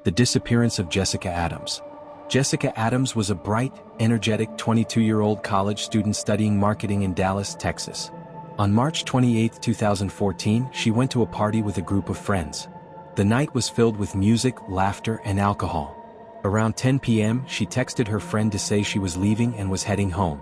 the disappearance of Jessica Adams. Jessica Adams was a bright, energetic 22-year-old college student studying marketing in Dallas, Texas. On March 28, 2014, she went to a party with a group of friends. The night was filled with music, laughter, and alcohol. Around 10 p.m., she texted her friend to say she was leaving and was heading home.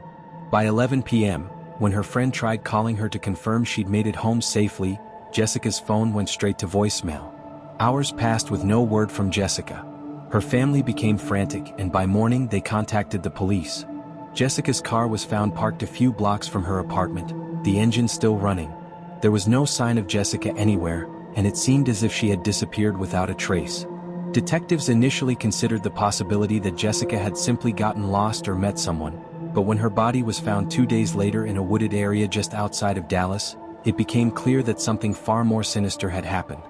By 11 p.m., when her friend tried calling her to confirm she'd made it home safely, Jessica's phone went straight to voicemail. Hours passed with no word from Jessica. Her family became frantic, and by morning they contacted the police. Jessica's car was found parked a few blocks from her apartment, the engine still running. There was no sign of Jessica anywhere, and it seemed as if she had disappeared without a trace. Detectives initially considered the possibility that Jessica had simply gotten lost or met someone, but when her body was found 2 days later in a wooded area just outside of Dallas, it became clear that something far more sinister had happened.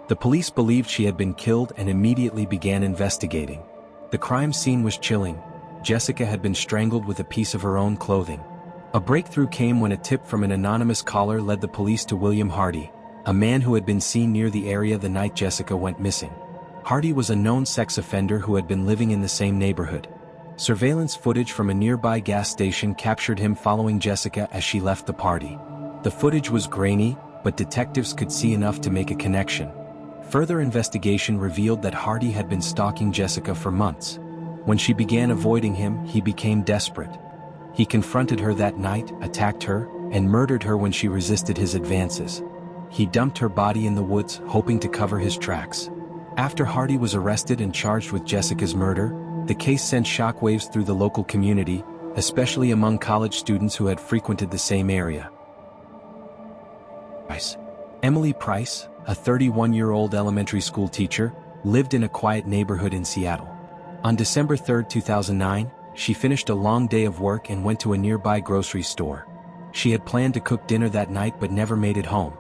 The police believed she had been killed and immediately began investigating. The crime scene was chilling. Jessica had been strangled with a piece of her own clothing. A breakthrough came when a tip from an anonymous caller led the police to William Hardy, a man who had been seen near the area the night Jessica went missing. Hardy was a known sex offender who had been living in the same neighborhood. Surveillance footage from a nearby gas station captured him following Jessica as she left the party. The footage was grainy, but detectives could see enough to make a connection. Further investigation revealed that Hardy had been stalking Jessica for months. When she began avoiding him, he became desperate. He confronted her that night, attacked her, and murdered her when she resisted his advances. He dumped her body in the woods, hoping to cover his tracks. After Hardy was arrested and charged with Jessica's murder, the case sent shockwaves through the local community, especially among college students who had frequented the same area. Emily Price, a 31-year-old elementary school teacher, lived in a quiet neighborhood in Seattle. On December 3, 2009, she finished a long day of work and went to a nearby grocery store. She had planned to cook dinner that night but never made it home.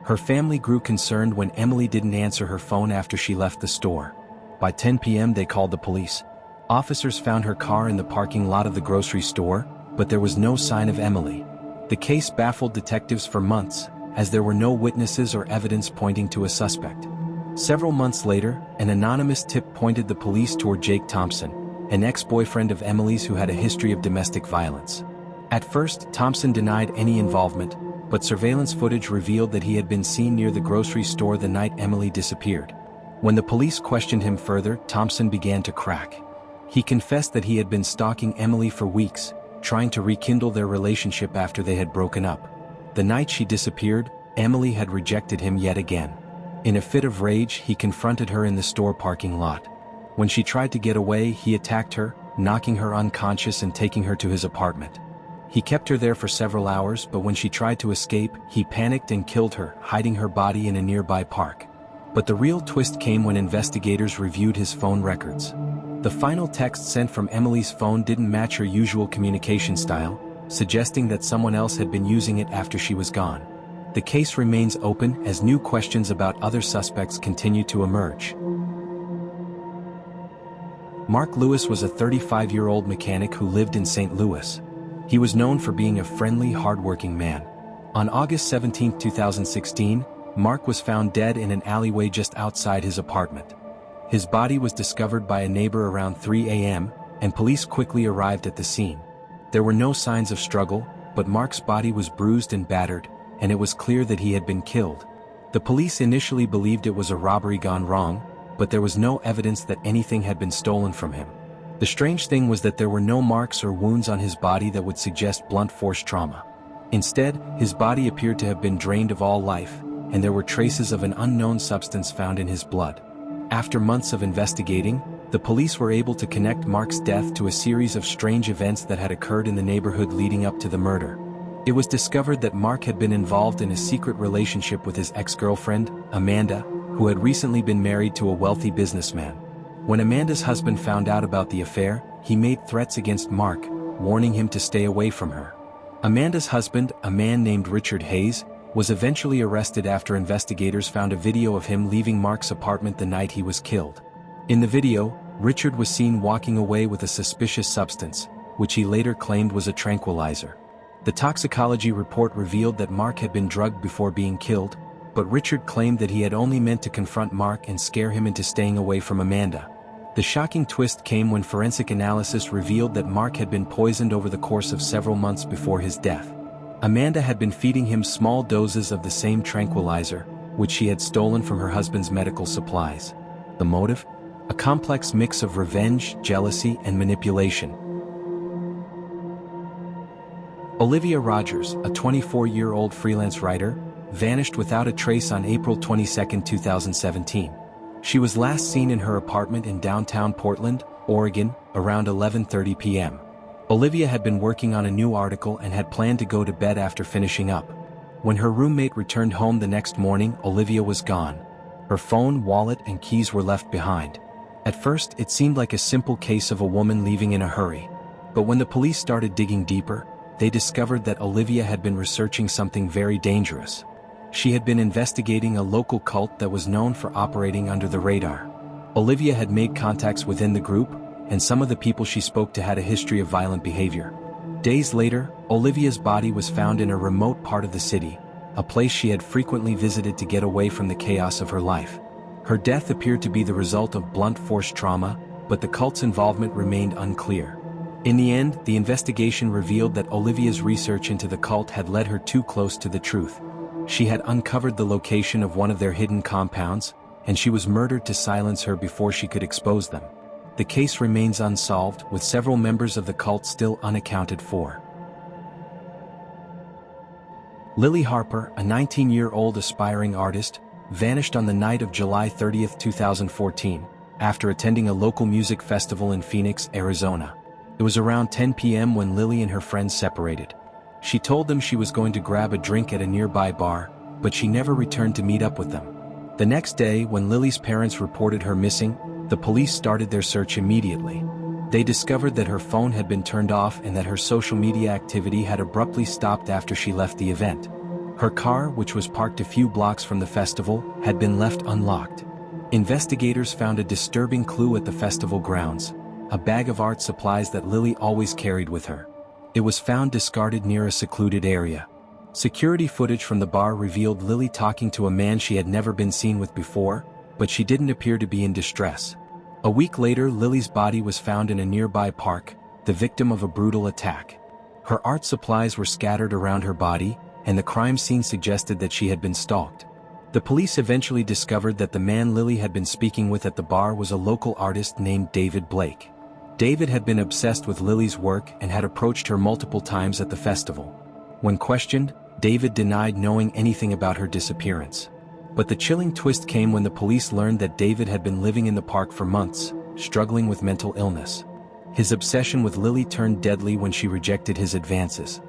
Her family grew concerned when Emily didn't answer her phone after she left the store. By 10 p.m. they called the police. Officers found her car in the parking lot of the grocery store, but there was no sign of Emily. The case baffled detectives for months, as there were no witnesses or evidence pointing to a suspect. Several months later, an anonymous tip pointed the police toward Jake Thompson, an ex-boyfriend of Emily's who had a history of domestic violence. At first, Thompson denied any involvement, but surveillance footage revealed that he had been seen near the grocery store the night Emily disappeared. When the police questioned him further, Thompson began to crack. He confessed that he had been stalking Emily for weeks, trying to rekindle their relationship after they had broken up. The night she disappeared, Emily had rejected him yet again. In a fit of rage, he confronted her in the store parking lot. When she tried to get away, he attacked her, knocking her unconscious and taking her to his apartment. He kept her there for several hours, but when she tried to escape, he panicked and killed her, hiding her body in a nearby park. But the real twist came when investigators reviewed his phone records. The final text sent from Emily's phone didn't match her usual communication style, suggesting that someone else had been using it after she was gone. The case remains open as new questions about other suspects continue to emerge. Mark Lewis was a 35-year-old mechanic who lived in St. Louis. He was known for being a friendly, hardworking man. On August 17, 2016, Mark was found dead in an alleyway just outside his apartment. His body was discovered by a neighbor around 3 a.m., and police quickly arrived at the scene. There were no signs of struggle, but Mark's body was bruised and battered, and it was clear that he had been killed. The police initially believed it was a robbery gone wrong, but there was no evidence that anything had been stolen from him. The strange thing was that there were no marks or wounds on his body that would suggest blunt force trauma. Instead, his body appeared to have been drained of all life, and there were traces of an unknown substance found in his blood. After months of investigating, the police were able to connect Mark's death to a series of strange events that had occurred in the neighborhood leading up to the murder. It was discovered that Mark had been involved in a secret relationship with his ex-girlfriend, Amanda, who had recently been married to a wealthy businessman. When Amanda's husband found out about the affair, he made threats against Mark, warning him to stay away from her. Amanda's husband, a man named Richard Hayes, was eventually arrested after investigators found a video of him leaving Mark's apartment the night he was killed. In the video, Richard was seen walking away with a suspicious substance, which he later claimed was a tranquilizer. The toxicology report revealed that Mark had been drugged before being killed, but Richard claimed that he had only meant to confront Mark and scare him into staying away from Amanda. The shocking twist came when forensic analysis revealed that Mark had been poisoned over the course of several months before his death. Amanda had been feeding him small doses of the same tranquilizer, which she had stolen from her husband's medical supplies. The motive? A complex mix of revenge, jealousy, and manipulation. Olivia Rogers, a 24-year-old freelance writer, vanished without a trace on April 22, 2017. She was last seen in her apartment in downtown Portland, Oregon, around 11:30 p.m. Olivia had been working on a new article and had planned to go to bed after finishing up. When her roommate returned home the next morning, Olivia was gone. Her phone, wallet, and keys were left behind. At first, it seemed like a simple case of a woman leaving in a hurry. But when the police started digging deeper, they discovered that Olivia had been researching something very dangerous. She had been investigating a local cult that was known for operating under the radar. Olivia had made contacts within the group, and some of the people she spoke to had a history of violent behavior. Days later, Olivia's body was found in a remote part of the city, a place she had frequently visited to get away from the chaos of her life. Her death appeared to be the result of blunt force trauma, but the cult's involvement remained unclear. In the end, the investigation revealed that Olivia's research into the cult had led her too close to the truth. She had uncovered the location of one of their hidden compounds, and she was murdered to silence her before she could expose them. The case remains unsolved, with several members of the cult still unaccounted for. Lily Harper, a 19-year-old aspiring artist, vanished on the night of July 30, 2014, after attending a local music festival in Phoenix, Arizona. It was around 10 p.m. when Lily and her friends separated. She told them she was going to grab a drink at a nearby bar, but she never returned to meet up with them. The next day, when Lily's parents reported her missing, the police started their search immediately. They discovered that her phone had been turned off and that her social media activity had abruptly stopped after she left the event. Her car, which was parked a few blocks from the festival, had been left unlocked. Investigators found a disturbing clue at the festival grounds: a bag of art supplies that Lily always carried with her. It was found discarded near a secluded area. Security footage from the bar revealed Lily talking to a man she had never been seen with before, but she didn't appear to be in distress. A week later, Lily's body was found in a nearby park, the victim of a brutal attack. Her art supplies were scattered around her body, and the crime scene suggested that she had been stalked. The police eventually discovered that the man Lily had been speaking with at the bar was a local artist named David Blake. David had been obsessed with Lily's work and had approached her multiple times at the festival. When questioned, David denied knowing anything about her disappearance. But the chilling twist came when the police learned that David had been living in the park for months, struggling with mental illness. His obsession with Lily turned deadly when she rejected his advances.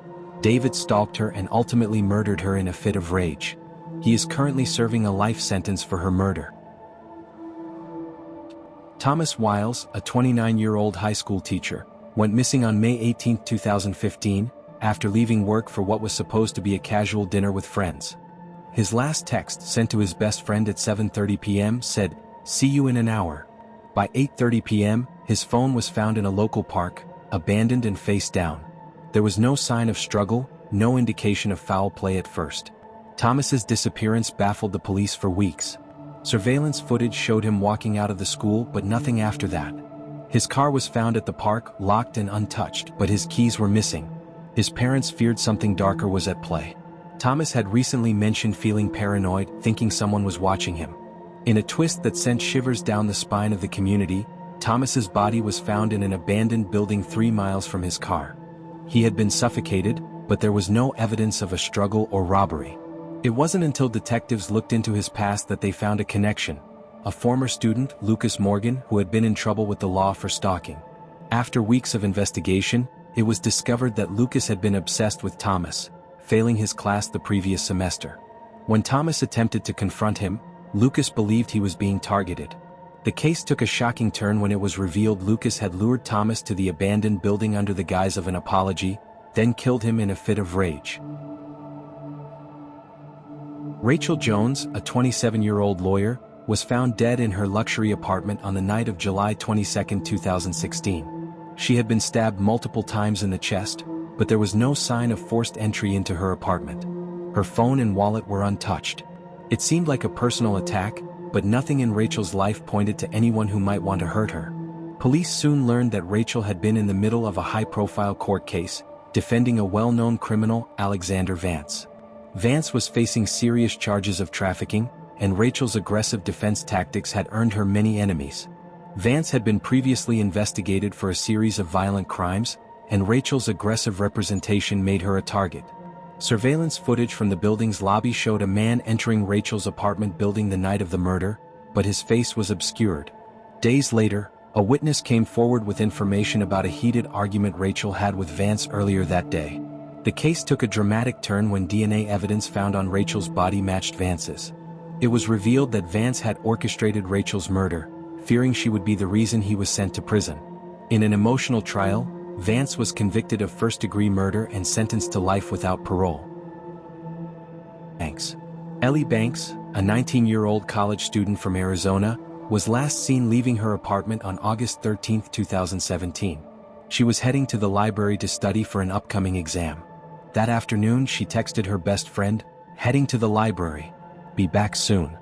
David stalked her and ultimately murdered her in a fit of rage. He is currently serving a life sentence for her murder. Thomas Wiles, a 29-year-old high school teacher, went missing on May 18, 2015, after leaving work for what was supposed to be a casual dinner with friends. His last text, sent to his best friend at 7:30 p.m., said, "See you in an hour." By 8:30 p.m., his phone was found in a local park, abandoned and face down. There was no sign of struggle, no indication of foul play at first. Thomas's disappearance baffled the police for weeks. Surveillance footage showed him walking out of the school, but nothing after that. His car was found at the park, locked and untouched, but his keys were missing. His parents feared something darker was at play. Thomas had recently mentioned feeling paranoid, thinking someone was watching him. In a twist that sent shivers down the spine of the community, Thomas's body was found in an abandoned building 3 miles from his car. He had been suffocated, but there was no evidence of a struggle or robbery. It wasn't until detectives looked into his past that they found a connection: a former student, Lucas Morgan, who had been in trouble with the law for stalking. After weeks of investigation, it was discovered that Lucas had been obsessed with Thomas, failing his class the previous semester. When Thomas attempted to confront him, Lucas believed he was being targeted. The case took a shocking turn when it was revealed Lucas had lured Thomas to the abandoned building under the guise of an apology, then killed him in a fit of rage. Rachel Jones, a 27-year-old lawyer, was found dead in her luxury apartment on the night of July 22, 2016. She had been stabbed multiple times in the chest, but there was no sign of forced entry into her apartment. Her phone and wallet were untouched. It seemed like a personal attack, but nothing in Rachel's life pointed to anyone who might want to hurt her. Police soon learned that Rachel had been in the middle of a high-profile court case, defending a well-known criminal, Alexander Vance. Vance was facing serious charges of trafficking, and Rachel's aggressive defense tactics had earned her many enemies. Vance had been previously investigated for a series of violent crimes, and Rachel's aggressive representation made her a target. Surveillance footage from the building's lobby showed a man entering Rachel's apartment building the night of the murder, but his face was obscured. Days later, a witness came forward with information about a heated argument Rachel had with Vance earlier that day. The case took a dramatic turn when DNA evidence found on Rachel's body matched Vance's. It was revealed that Vance had orchestrated Rachel's murder, fearing she would be the reason he was sent to prison. In an emotional trial, Vance was convicted of first-degree murder and sentenced to life without parole. Banks. Ellie Banks, a 19-year-old college student from Arizona, was last seen leaving her apartment on August 13, 2017. She was heading to the library to study for an upcoming exam. That afternoon she texted her best friend, "Heading to the library. Be back soon."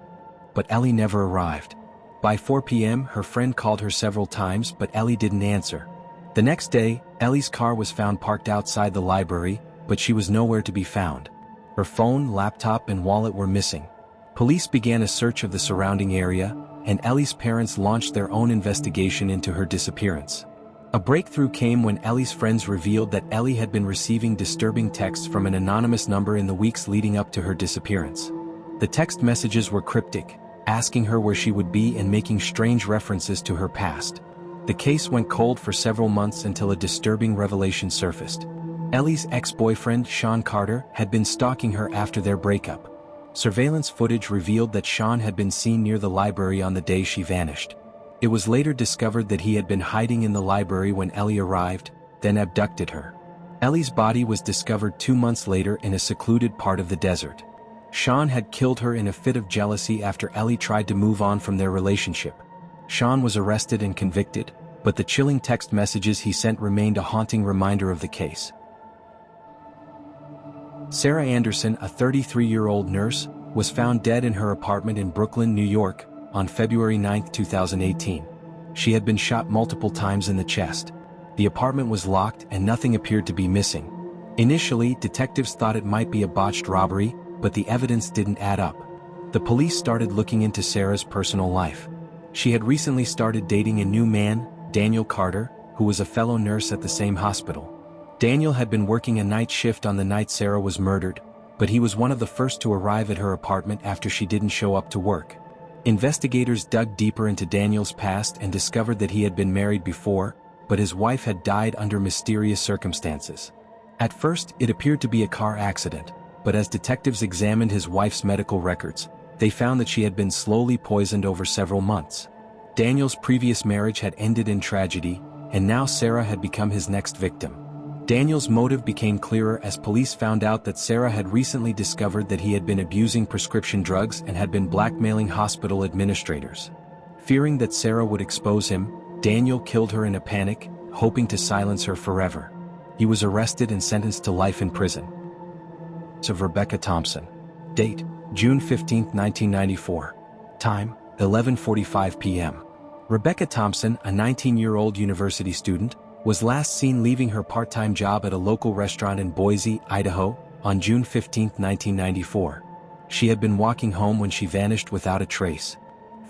But Ellie never arrived. By 4 p.m. her friend called her several times but Ellie didn't answer. The next day, Ellie's car was found parked outside the library, but she was nowhere to be found. Her phone, laptop, and wallet were missing. Police began a search of the surrounding area, and Ellie's parents launched their own investigation into her disappearance. A breakthrough came when Ellie's friends revealed that Ellie had been receiving disturbing texts from an anonymous number in the weeks leading up to her disappearance. The text messages were cryptic, asking her where she would be and making strange references to her past. The case went cold for several months until a disturbing revelation surfaced. Ellie's ex-boyfriend, Sean Carter, had been stalking her after their breakup. Surveillance footage revealed that Sean had been seen near the library on the day she vanished. It was later discovered that he had been hiding in the library when Ellie arrived, then abducted her. Ellie's body was discovered 2 months later in a secluded part of the desert. Sean had killed her in a fit of jealousy after Ellie tried to move on from their relationship. Sean was arrested and convicted, but the chilling text messages he sent remained a haunting reminder of the case. Sarah Anderson, a 33-year-old nurse, was found dead in her apartment in Brooklyn, New York, on February 9, 2018. She had been shot multiple times in the chest. The apartment was locked and nothing appeared to be missing. Initially, detectives thought it might be a botched robbery, but the evidence didn't add up. The police started looking into Sarah's personal life. She had recently started dating a new man, Daniel Carter, who was a fellow nurse at the same hospital. Daniel had been working a night shift on the night Sarah was murdered, but he was one of the first to arrive at her apartment after she didn't show up to work. Investigators dug deeper into Daniel's past and discovered that he had been married before, but his wife had died under mysterious circumstances. At first, it appeared to be a car accident, but as detectives examined his wife's medical records, they found that she had been slowly poisoned over several months. Daniel's previous marriage had ended in tragedy, and now Sarah had become his next victim. Daniel's motive became clearer as police found out that Sarah had recently discovered that he had been abusing prescription drugs and had been blackmailing hospital administrators. Fearing that Sarah would expose him, Daniel killed her in a panic, hoping to silence her forever. He was arrested and sentenced to life in prison. Of Rebecca Thompson. Date: June 15, 1994. Time: 11:45 p.m. Rebecca Thompson, a 19-year-old university student, was last seen leaving her part-time job at a local restaurant in Boise, Idaho, on June 15, 1994. She had been walking home when she vanished without a trace.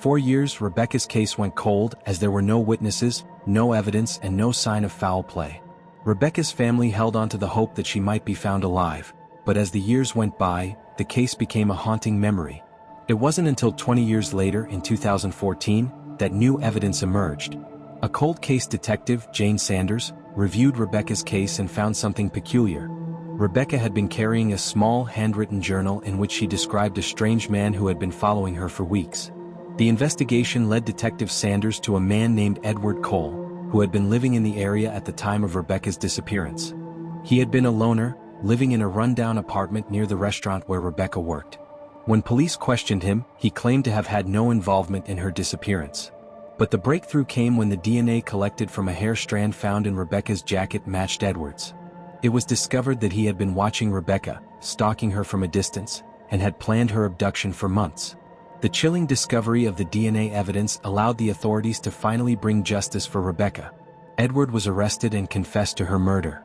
4 years, Rebecca's case went cold as there were no witnesses, no evidence, and no sign of foul play. Rebecca's family held on to the hope that she might be found alive, but as the years went by, the case became a haunting memory. It wasn't until 20 years later, in 2014, that new evidence emerged. A cold case detective, Jane Sanders, reviewed Rebecca's case and found something peculiar. Rebecca had been carrying a small handwritten journal in which she described a strange man who had been following her for weeks. The investigation led Detective Sanders to a man named Edward Cole, who had been living in the area at the time of Rebecca's disappearance. He had been a loner, living in a rundown apartment near the restaurant where Rebecca worked. When police questioned him, he claimed to have had no involvement in her disappearance. But the breakthrough came when the DNA collected from a hair strand found in Rebecca's jacket matched Edward's. It was discovered that he had been watching Rebecca, stalking her from a distance, and had planned her abduction for months. The chilling discovery of the DNA evidence allowed the authorities to finally bring justice for Rebecca. Edward was arrested and confessed to her murder.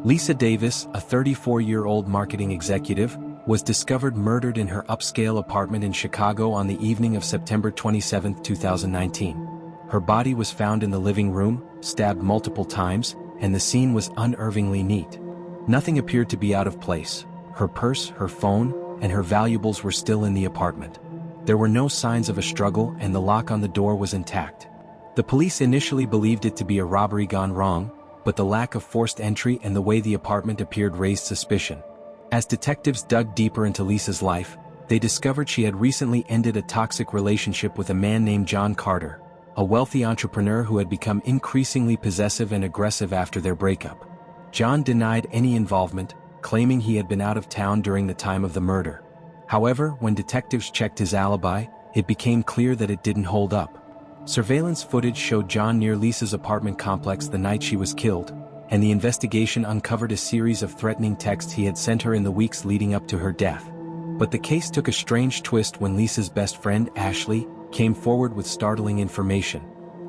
Lisa Davis, a 34-year-old marketing executive, was discovered murdered in her upscale apartment in Chicago on the evening of September 27, 2019. Her body was found in the living room, stabbed multiple times, and the scene was unnervingly neat. Nothing appeared to be out of place. Her purse, her phone, and her valuables were still in the apartment. There were no signs of a struggle, and the lock on the door was intact. The police initially believed it to be a robbery gone wrong, but the lack of forced entry and the way the apartment appeared raised suspicion. As detectives dug deeper into Lisa's life, they discovered she had recently ended a toxic relationship with a man named John Carter, a wealthy entrepreneur who had become increasingly possessive and aggressive after their breakup. John denied any involvement, claiming he had been out of town during the time of the murder. However, when detectives checked his alibi, it became clear that it didn't hold up. Surveillance footage showed John near Lisa's apartment complex the night she was killed, and the investigation uncovered a series of threatening texts he had sent her in the weeks leading up to her death. But the case took a strange twist when Lisa's best friend, Ashley, came forward with startling information.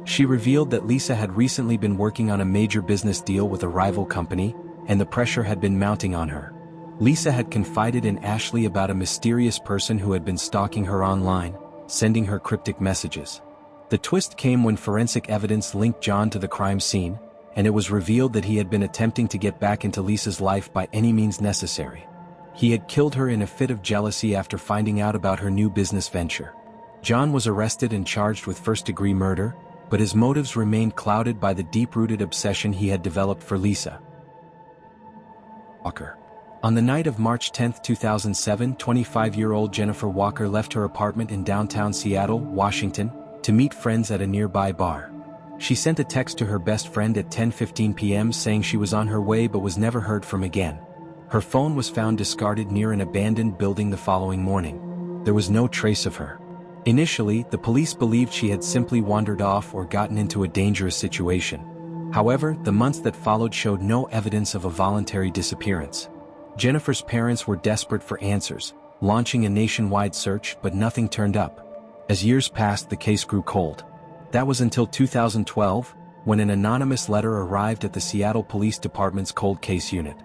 She revealed that Lisa had recently been working on a major business deal with a rival company, and the pressure had been mounting on her. Lisa had confided in Ashley about a mysterious person who had been stalking her online, sending her cryptic messages. The twist came when forensic evidence linked John to the crime scene, and it was revealed that he had been attempting to get back into Lisa's life by any means necessary. He had killed her in a fit of jealousy after finding out about her new business venture. John was arrested and charged with first-degree murder, but his motives remained clouded by the deep-rooted obsession he had developed for Lisa. Walker. On the night of March 10, 2007, 25-year-old Jennifer Walker left her apartment in downtown Seattle, Washington, to meet friends at a nearby bar. She sent a text to her best friend at 10:15 p.m. saying she was on her way but was never heard from again. Her phone was found discarded near an abandoned building the following morning. There was no trace of her. Initially, the police believed she had simply wandered off or gotten into a dangerous situation. However, the months that followed showed no evidence of a voluntary disappearance. Jennifer's parents were desperate for answers, launching a nationwide search, but nothing turned up. As years passed, the case grew cold. That was until 2012, when an anonymous letter arrived at the Seattle Police Department's cold case unit.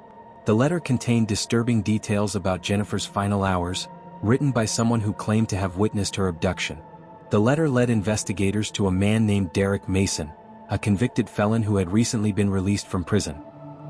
The letter contained disturbing details about Jennifer's final hours, written by someone who claimed to have witnessed her abduction. The letter led investigators to a man named Derek Mason, a convicted felon who had recently been released from prison.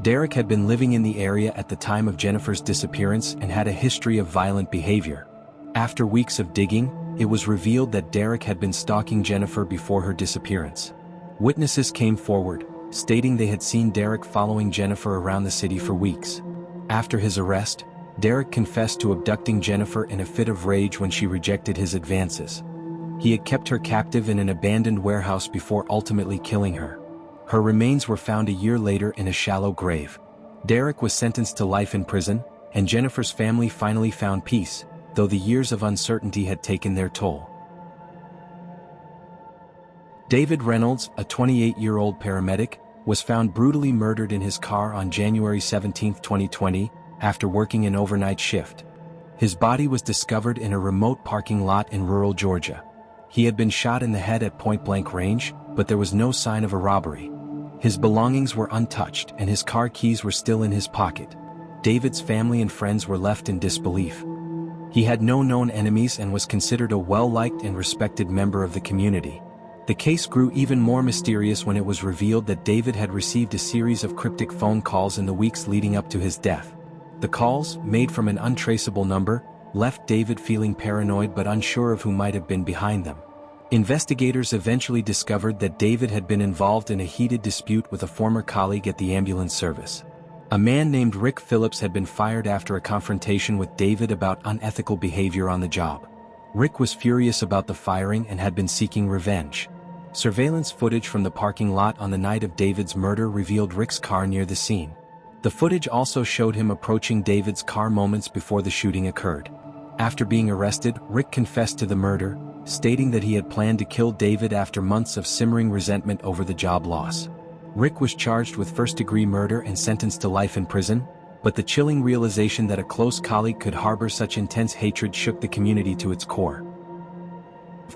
Derek had been living in the area at the time of Jennifer's disappearance and had a history of violent behavior. After weeks of digging, it was revealed that Derek had been stalking Jennifer before her disappearance. Witnesses came forward, stating they had seen Derek following Jennifer around the city for weeks. After his arrest, Derek confessed to abducting Jennifer in a fit of rage when she rejected his advances. He had kept her captive in an abandoned warehouse before ultimately killing her. Her remains were found a year later in a shallow grave. Derek was sentenced to life in prison, and Jennifer's family finally found peace, though the years of uncertainty had taken their toll. David Reynolds, a 28-year-old paramedic, was found brutally murdered in his car on January 17, 2020, after working an overnight shift. His body was discovered in a remote parking lot in rural Georgia. He had been shot in the head at point-blank range, but there was no sign of a robbery. His belongings were untouched and his car keys were still in his pocket. David's family and friends were left in disbelief. He had no known enemies and was considered a well-liked and respected member of the community. The case grew even more mysterious when it was revealed that David had received a series of cryptic phone calls in the weeks leading up to his death. The calls, made from an untraceable number, left David feeling paranoid but unsure of who might have been behind them. Investigators eventually discovered that David had been involved in a heated dispute with a former colleague at the ambulance service. A man named Rick Phillips had been fired after a confrontation with David about unethical behavior on the job. Rick was furious about the firing and had been seeking revenge. Surveillance footage from the parking lot on the night of David's murder revealed Rick's car near the scene. The footage also showed him approaching David's car moments before the shooting occurred. After being arrested, Rick confessed to the murder, stating that he had planned to kill David after months of simmering resentment over the job loss. Rick was charged with first-degree murder and sentenced to life in prison, but the chilling realization that a close colleague could harbor such intense hatred shook the community to its core.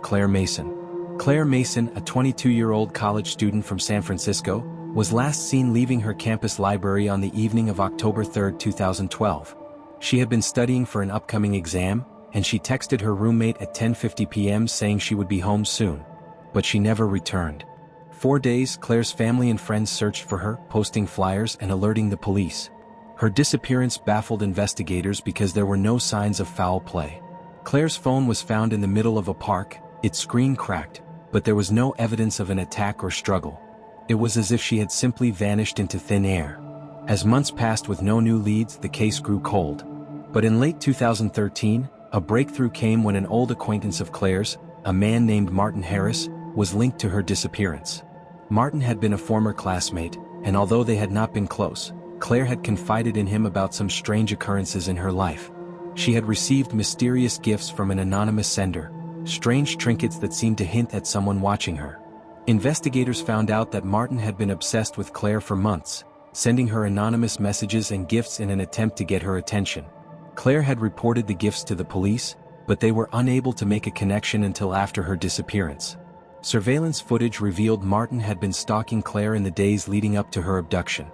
Claire Mason. Claire Mason, a 22-year-old college student from San Francisco, was last seen leaving her campus library on the evening of October 3, 2012. She had been studying for an upcoming exam, and she texted her roommate at 10:50 p.m. saying she would be home soon. But she never returned. 4 days, Claire's family and friends searched for her, posting flyers and alerting the police. Her disappearance baffled investigators because there were no signs of foul play. Claire's phone was found in the middle of a park, its screen cracked, but there was no evidence of an attack or struggle. It was as if she had simply vanished into thin air. As months passed with no new leads, the case grew cold. But in late 2013, a breakthrough came when an old acquaintance of Claire's, a man named Martin Harris, was linked to her disappearance. Martin had been a former classmate, and although they had not been close, Claire had confided in him about some strange occurrences in her life. She had received mysterious gifts from an anonymous sender, strange trinkets that seemed to hint at someone watching her. Investigators found out that Martin had been obsessed with Claire for months, sending her anonymous messages and gifts in an attempt to get her attention. Claire had reported the gifts to the police, but they were unable to make a connection until after her disappearance. Surveillance footage revealed Martin had been stalking Claire in the days leading up to her abduction.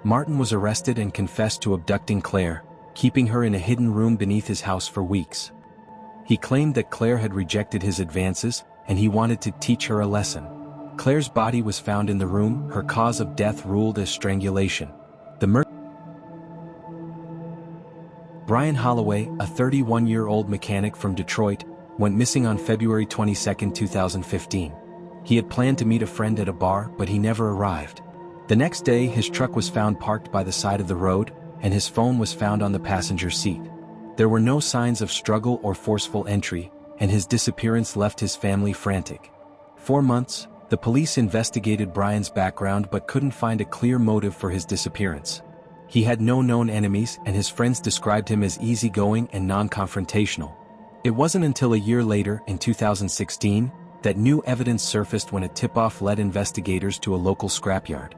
Martin was arrested and confessed to abducting Claire, keeping her in a hidden room beneath his house for weeks. He claimed that Claire had rejected his advances, and he wanted to teach her a lesson. Claire's body was found in the room, her cause of death ruled as strangulation. Brian Holloway, a 31-year-old mechanic from Detroit, went missing on February 22, 2015. He had planned to meet a friend at a bar, but he never arrived. The next day, his truck was found parked by the side of the road, and his phone was found on the passenger seat. There were no signs of struggle or forceful entry, and his disappearance left his family frantic. For months, the police investigated Brian's background but couldn't find a clear motive for his disappearance. He had no known enemies, and his friends described him as easygoing and non-confrontational. It wasn't until a year later, in 2016, that new evidence surfaced when a tip-off led investigators to a local scrapyard.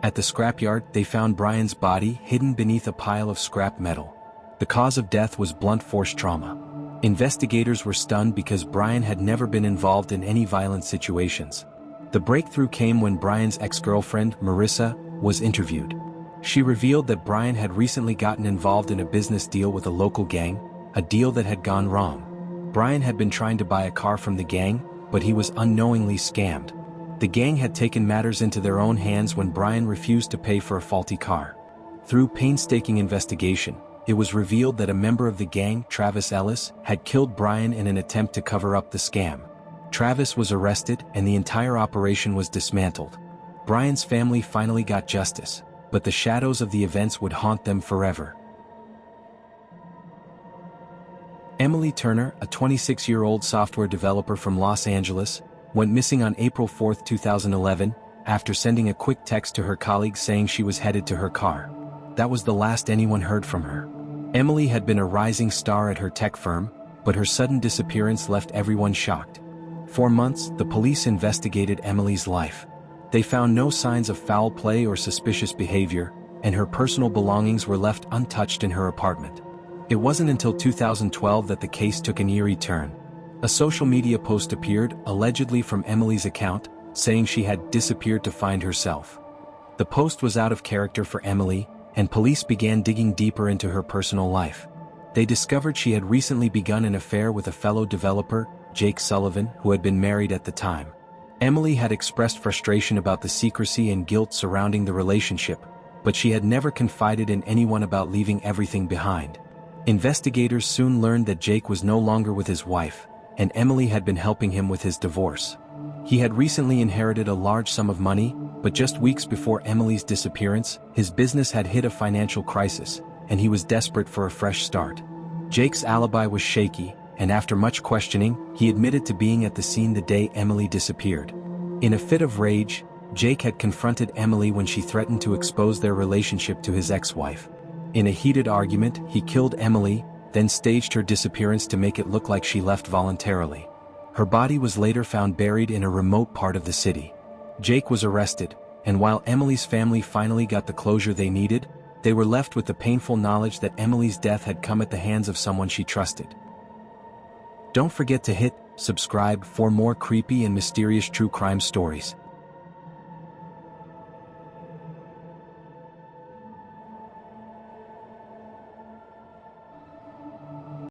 At the scrapyard, they found Brian's body hidden beneath a pile of scrap metal. The cause of death was blunt force trauma. Investigators were stunned because Brian had never been involved in any violent situations. The breakthrough came when Brian's ex-girlfriend, Marissa, was interviewed. She revealed that Brian had recently gotten involved in a business deal with a local gang, a deal that had gone wrong. Brian had been trying to buy a car from the gang, but he was unknowingly scammed. The gang had taken matters into their own hands when Brian refused to pay for a faulty car. Through painstaking investigation, it was revealed that a member of the gang, Travis Ellis, had killed Brian in an attempt to cover up the scam. Travis was arrested, and the entire operation was dismantled. Brian's family finally got justice, but the shadows of the events would haunt them forever. Emily Turner, a 26-year-old software developer from Los Angeles, went missing on April 4, 2011, after sending a quick text to her colleague saying she was headed to her car. That was the last anyone heard from her. Emily had been a rising star at her tech firm, but her sudden disappearance left everyone shocked. For months, the police investigated Emily's life. They found no signs of foul play or suspicious behavior, and her personal belongings were left untouched in her apartment. It wasn't until 2012 that the case took an eerie turn. A social media post appeared, allegedly from Emily's account, saying she had disappeared to find herself. The post was out of character for Emily, and police began digging deeper into her personal life. They discovered she had recently begun an affair with a fellow developer, Jake Sullivan, who had been married at the time. Emily had expressed frustration about the secrecy and guilt surrounding the relationship, but she had never confided in anyone about leaving everything behind. Investigators soon learned that Jake was no longer with his wife, and Emily had been helping him with his divorce. He had recently inherited a large sum of money, but just weeks before Emily's disappearance, his business had hit a financial crisis, and he was desperate for a fresh start. Jake's alibi was shaky, and after much questioning, he admitted to being at the scene the day Emily disappeared. In a fit of rage, Jake had confronted Emily when she threatened to expose their relationship to his ex-wife. In a heated argument, he killed Emily, then staged her disappearance to make it look like she left voluntarily. Her body was later found buried in a remote part of the city. Jake was arrested, and while Emily's family finally got the closure they needed, They were left with the painful knowledge that Emily's death had come at the hands of someone she trusted. Don't forget to hit subscribe for more creepy and mysterious true crime stories.